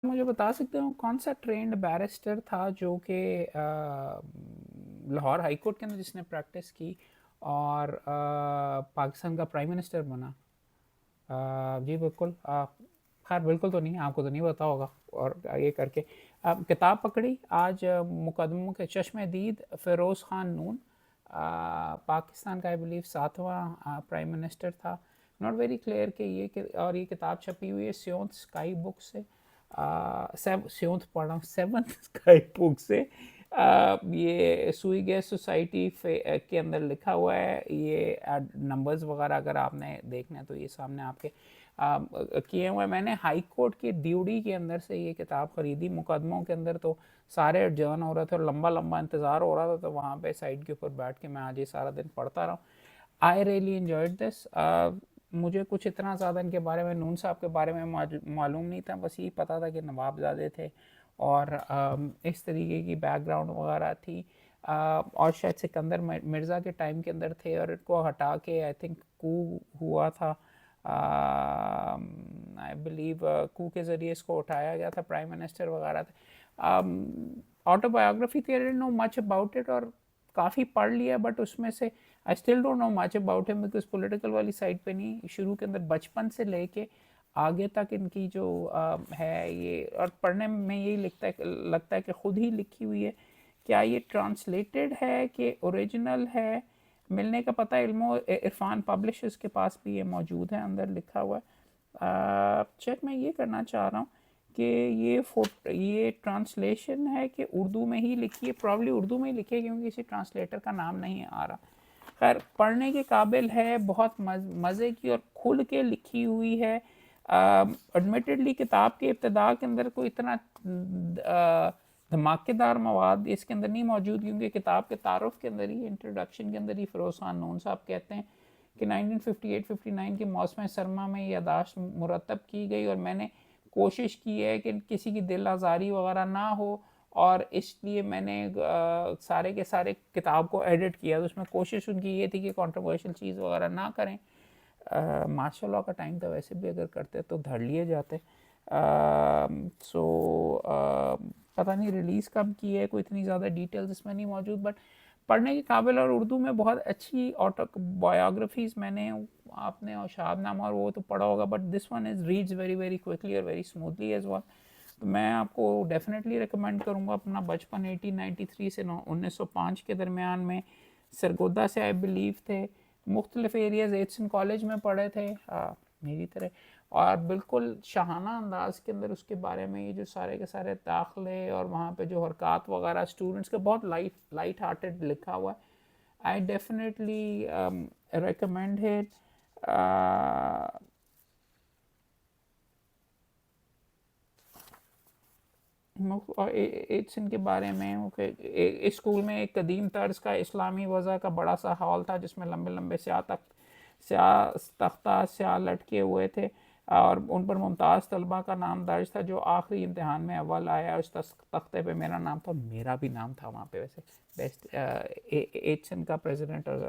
مجھے بتا سکتے ہو کون سا ٹرینڈ بیرسٹر تھا جو کہ لاہور ہائی کورٹ کے اندر جس نے پریکٹس کی اور پاکستان کا پرائم منسٹر بنا؟ جی بالکل، خیر بالکل تو نہیں، آپ کو تو نہیں پتا ہوگا، اور یہ کر کے کتاب پکڑی آج مقدموں کے چشم دید فیروز خان نون، پاکستان کا آئی بلیو 7واں پرائم منسٹر تھا، ناٹ ویری کلیئر کہ اور یہ کتاب چھپی ہوئی ہے سیونت اسکائی بک سے، سیونت پڑھ رہا ہوں، سیونتھ اسکائی بک سے، یہ سوئی گیس سوسائٹی کے اندر لکھا ہوا ہے، یہ نمبرز وغیرہ اگر آپ نے دیکھنا ہے تو یہ سامنے آپ کے کیے ہوئے. میں نے ہائی کورٹ کے ڈیوڈی کے اندر سے یہ کتاب خریدی، مقدموں کے اندر تو سارے ایڈجرن ہو رہے تھے اور لمبا لمبا انتظار ہو رہا تھا، تو وہاں پہ سائڈ کے اوپر بیٹھ کے میں آج یہ سارا دن پڑھتا رہا ہوں. I really enjoyed this. مجھے کچھ اتنا زیادہ ان کے بارے میں، نون صاحب کے بارے میں معلوم نہیں تھا، بس یہی پتا تھا کہ نواب زادے تھے اور اس طریقے کی بیک گراؤنڈ وغیرہ تھی، اور شاید سکندر مرزا کے ٹائم کے اندر تھے اور ان کو ہٹا کے آئی تھنک کو ہوا تھا، آئی بلیو کو کے ذریعے اس کو اٹھایا گیا تھا، پرائم منسٹر وغیرہ تھے. آٹو بایوگرافی تھی، I don't know much about it, اور کافی پڑھ لیا بٹ اس میں سے I still don't know much about him, because political والی سائڈ پہ نہیں، شروع کے اندر بچپن سے لے کے آگے تک ان کی جو ہے یہ، اور پڑھنے میں یہی لگتا ہے کہ خود ہی لکھی ہوئی ہے. کیا یہ ٹرانسلیٹڈ ہے کہ اوریجنل ہے؟ ملنے کا پتہ علم و عرفان پبلشرز کے پاس بھی یہ موجود ہے، اندر لکھا ہوا ہے. چیک میں یہ کرنا چاہ رہا ہوں کہ یہ ٹرانسلیشن ہے کہ اردو میں ہی لکھی ہے، پرابلی اردو میں ہی لکھی ہے کیونکہ کسی ٹرانسلیٹر کا نام نہیں آ رہا. خیر پڑھنے کے قابل ہے، بہت مزے کی اور کھل کے لکھی ہوئی ہے. ایڈمیٹڈلی کتاب کے ابتدا کے اندر کوئی اتنا دھماکے دار مواد اس کے اندر نہیں موجود، کیونکہ کتاب کے تعارف کے اندر ہی، انٹروڈکشن کے اندر ہی فیروز خان نون صاحب کہتے ہیں کہ 1958-59 کے موسم سرما میں یہ یادداشت مرتب کی گئی اور میں نے کوشش کی ہے کہ کسی کی دل آزاری وغیرہ نہ ہو، اور اس لیے میں نے سارے کے سارے کتاب کو ایڈٹ کیا. تو اس میں کوشش ان کی یہ تھی کہ کنٹروورشل چیز وغیرہ نہ کریں. ماشاء اللہ کا ٹائم تھا، ویسے بھی اگر کرتے تو دھڑ لیے جاتے. سو پتہ نہیں ریلیز کب کی ہے، کوئی اتنی زیادہ ڈیٹیلز اس میں نہیں موجود، بٹ پڑھنے کے قابل، اور اردو میں بہت اچھی آٹو بایوگرافیز میں نے، آپ نے اور شہاب نامہ اور وہ تو پڑھا ہوگا، but this one is reads very very quickly اور ویری اسموتھلی ایز ویل. تو میں آپ کو ڈیفینیٹلی ریکمینڈ کروں گا. اپنا بچپن 1893 سے 1905 کے درمیان میں سرگودا سے آئی بلیو تھے، مختلف ایریاز ایٹسن کالج میں پڑھے تھے میری طرح، اور بالکل شاہانہ انداز کے اندر اس کے بارے میں یہ جو سارے کے سارے داخلے اور وہاں پہ جو حرکات وغیرہ اسٹوڈنٹس کے، بہت لائٹ ہارٹیڈ لکھا ہوا ہے. I definitely recommend it. ایٹسن کے بارے میں اسکول میں ایک قدیم طرز کا اسلامی وضع کا بڑا سا ہال تھا جس میں لمبے لمبے سیاہ تختہ سیاہ لٹکے ہوئے تھے، اور ان پر ممتاز طلبہ کا نام درج تھا. جو آخری امتحان میں اول آیا اس تختے پہ میرا نام تھا، میرا بھی نام تھا وہاں پہ ویسے، بیسٹ ایٹسن کا پریزیڈنٹ اور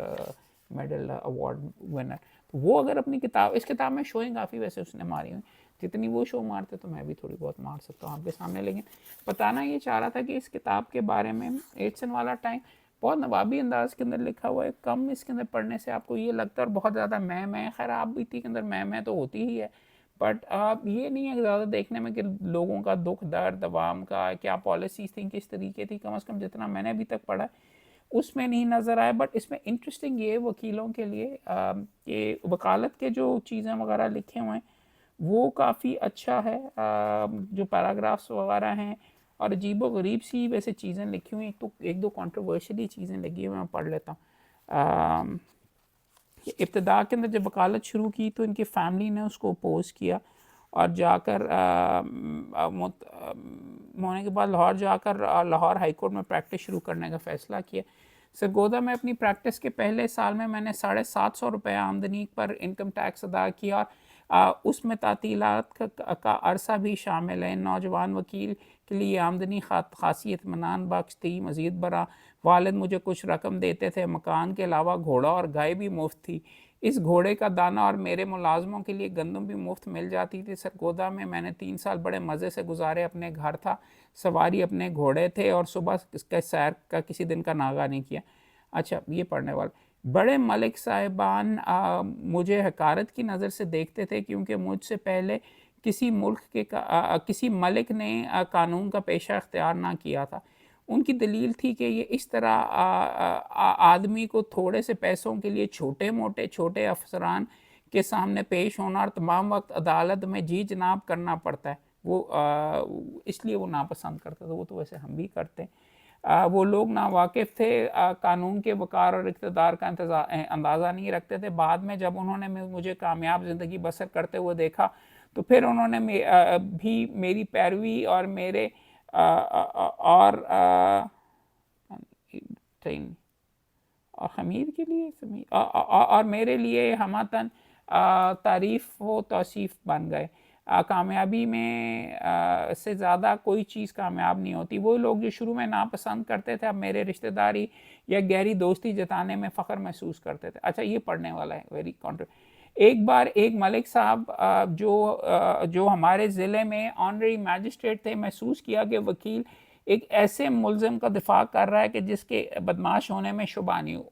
میڈل ایوارڈ ونر. تو وہ اگر اپنی کتاب، اس کتاب میں شوئیں کافی ویسے اس نے ماری ہوئی، جتنی وہ شو مارتے تو میں بھی تھوڑی بہت مار سکتا ہوں آپ کے سامنے. لیکن بتانا یہ چاہ رہا تھا کہ اس کتاب کے بارے میں، ایٹسن والا ٹائم بہت نوابی انداز کے اندر لکھا ہوا ہے، کم اس کے اندر پڑھنے سے آپ کو یہ لگتا ہے، اور بہت زیادہ میں خیر آپ بیتی کے اندر میں تو ہوتی ہی ہے، بٹ آپ یہ نہیں ہے زیادہ دیکھنے میں کہ لوگوں کا دکھ درد عوام کا کیا پالیسیز تھیں، کس طریقے تھی، کم از کم جتنا میں نے ابھی تک پڑھا ہے اس میں نہیں نظر آیا. بٹ اس میں انٹرسٹنگ یہ وکیلوں کے لیے کہ وکالت کے جو چیزیں وغیرہ لکھے ہوئے ہیں وہ کافی اچھا ہے. جو پیراگرافس وغیرہ ہیں اور عجیب و غریب سی ویسے چیزیں لکھی ہوئی ہیں، تو ایک دو کنٹروورشلی چیزیں لگی ہوئی میں پڑھ لیتا ہوں. ابتدا کے اندر جب وکالت شروع کی تو ان کی فیملی نے اس کو اپوز کیا، اور جا کر ہونے کے بعد لاہور جا کر لاہور ہائی کورٹ میں پریکٹس شروع کرنے کا فیصلہ کیا. سرگودا میں اپنی پریکٹس کے پہلے سال میں نے 750 روپے آمدنی پر انکم ٹیکس ادا کیا، اور اس میں تعطیلات کا عرصہ بھی شامل ہے. نوجوان وکیل کے لیے آمدنی خاصی اطمینان بخش تھی. مزید برآں والد مجھے کچھ رقم دیتے تھے، مکان کے علاوہ گھوڑا اور گائے بھی مفت تھی. اس گھوڑے کا دانہ اور میرے ملازموں کے لیے گندم بھی مفت مل جاتی تھی سرگودا میں. میں نے 3 سال بڑے مزے سے گزارے. اپنے گھر تھا, سواری اپنے گھوڑے تھے, اور صبح اس کا سیر کا کسی دن کا ناغہ نہیں کیا. اچھا, یہ پڑھنے والا. بڑے ملک صاحبان مجھے حقارت کی نظر سے دیکھتے تھے کیونکہ مجھ سے پہلے کسی ملک نے قانون کا پیشہ اختیار نہ کیا تھا. ان کی دلیل تھی کہ یہ اس طرح آدمی کو تھوڑے سے پیسوں کے لیے چھوٹے افسران کے سامنے پیش ہونا اور تمام وقت عدالت میں جی جناب کرنا پڑتا ہے. وہ اس لیے وہ ناپسند کرتا تھا. وہ تو ویسے ہم بھی کرتے. وہ لوگ ناواقف تھے, قانون کے وقار اور اقتدار کا اندازہ نہیں رکھتے تھے. بعد میں جب انہوں نے مجھے کامیاب زندگی بسر کرتے ہوئے دیکھا تو پھر انہوں نے بھی میری پیروی اور میرے اور خمیر کے لیے اور میرے لیے ہمتاً تعریف و توصیف بن گئے. کامیابی میں سے زیادہ کوئی چیز کامیاب نہیں ہوتی. وہ لوگ جو شروع میں ناپسند کرتے تھے اب میرے رشتہ داری یا گہری دوستی جتانے میں فخر محسوس کرتے تھے. اچھا, یہ پڑھنے والا ہے, ویری کانٹر. ایک بار ایک ملک صاحب جو ہمارے ضلع میں آنریری میجسٹریٹ تھے, محسوس کیا کہ وکیل ایک ایسے ملزم کا دفاع کر رہا ہے کہ جس کے بدمعاش ہونے میں شبہ نہیں ہو.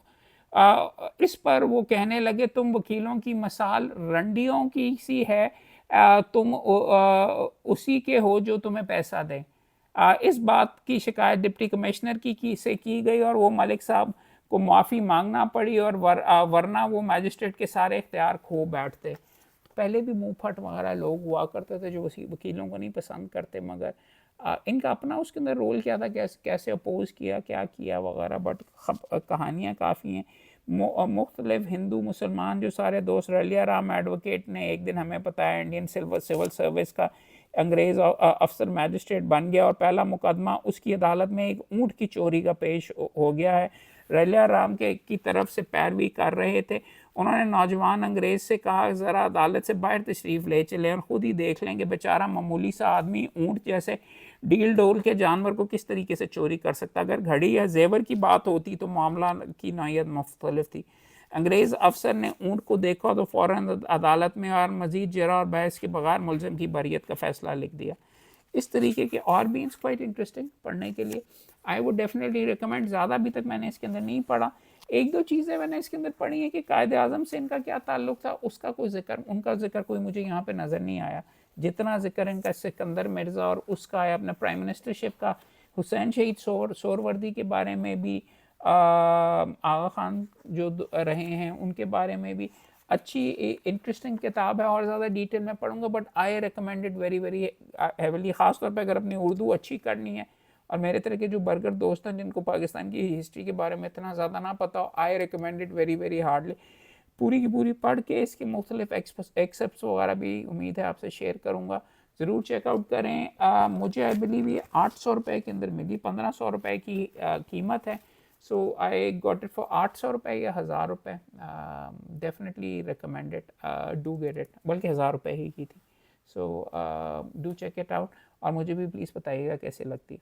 اس پر وہ کہنے لگے, تم وکیلوں کی مثال رنڈیوں کی سی ہے, تم اسی کے ہو جو تمہیں پیسہ دے. اس بات کی شکایت ڈپٹی کمشنر سے کی گئی اور وہ ملک صاحب کو معافی مانگنا پڑی, اور ورنہ وہ میجسٹریٹ کے سارے اختیار کھو بیٹھتے. پہلے بھی منہ پھٹ وغیرہ لوگ ہوا کرتے تھے جو وکیلوں کو نہیں پسند کرتے, مگر ان کا اپنا اس کے اندر رول کیا تھا, کیسے اپوز کیا وغیرہ. بٹ کہانیاں کافی ہیں. مختلف ہندو مسلمان جو سارے دوست. ریلیا رام ایڈوکیٹ نے ایک دن ہمیں بتایا انڈین سول سروس کا انگریز افسر میجسٹریٹ بن گیا, اور پہلا مقدمہ اس کی عدالت میں ایک اونٹ کی چوری کا پیش ہو گیا ہے. ریلیا رام کی طرف سے پیروی کر رہے تھے. انہوں نے نوجوان انگریز سے کہا ذرا عدالت سے باہر تشریف لے چلیں اور خود ہی دیکھ لیں کہ بیچارہ معمولی سا آدمی اونٹ جیسے ڈیل ڈول کے جانور کو کس طریقے سے چوری کر سکتا. اگر گھڑی یا زیور کی بات ہوتی تو معاملہ کی نوعیت مختلف تھی. انگریز افسر نے اونٹ کو دیکھا تو فوراً عدالت میں اور مزید جرح اور بحث کے بغیر ملزم کی بریت کا فیصلہ لکھ دیا. اس طریقے کے اور بھی کوائٹ انٹرسٹنگ پڑھنے کے لیے. I would definitely recommend. زیادہ ابھی تک میں نے اس کے اندر نہیں پڑھا. ایک دو چیزیں میں نے اس کے اندر پڑھی ہیں کہ قائد اعظم سے ان کا کیا تعلق تھا, اس کا کوئی ذکر, ان کا ذکر کوئی مجھے یہاں پہ نظر نہیں آیا. جتنا ذکر ان کا سکندر مرزا اور اس کا ہے, اپنے پرائم منسٹرشپ کا, حسین شہید سہروردی کے بارے میں بھی, آغا خان جو رہے ہیں ان کے بارے میں بھی اچھی انٹرسٹنگ کتاب ہے. اور زیادہ ڈیٹیل میں پڑھوں گا, but I recommend very very heavily, خاص طور پہ اگر اپنی اردو اچھی کرنی ہے. اور میرے طرح کے جو برگر دوست ہیں جن کو پاکستان کی ہسٹری کے بارے میں اتنا زیادہ نہ پتہ ہو, I recommend very very hardly. پوری کی پوری پڑھ کے اس کے مختلف ایکسپٹس وغیرہ بھی امید ہے آپ سے شیئر کروں گا. ضرور چیک آؤٹ کریں. مجھے آئی بلیو یہ 800 روپے کے اندر ملی, 1500 روپے کی قیمت ہے. So I got it for 800 روپے یا 1000 روپے. Definitely recommend it, do get it. بلکہ 1000 روپے ہی کی تھی. So do check it out, اور مجھے بھی پلیز بتائیے گا کیسے لگتی.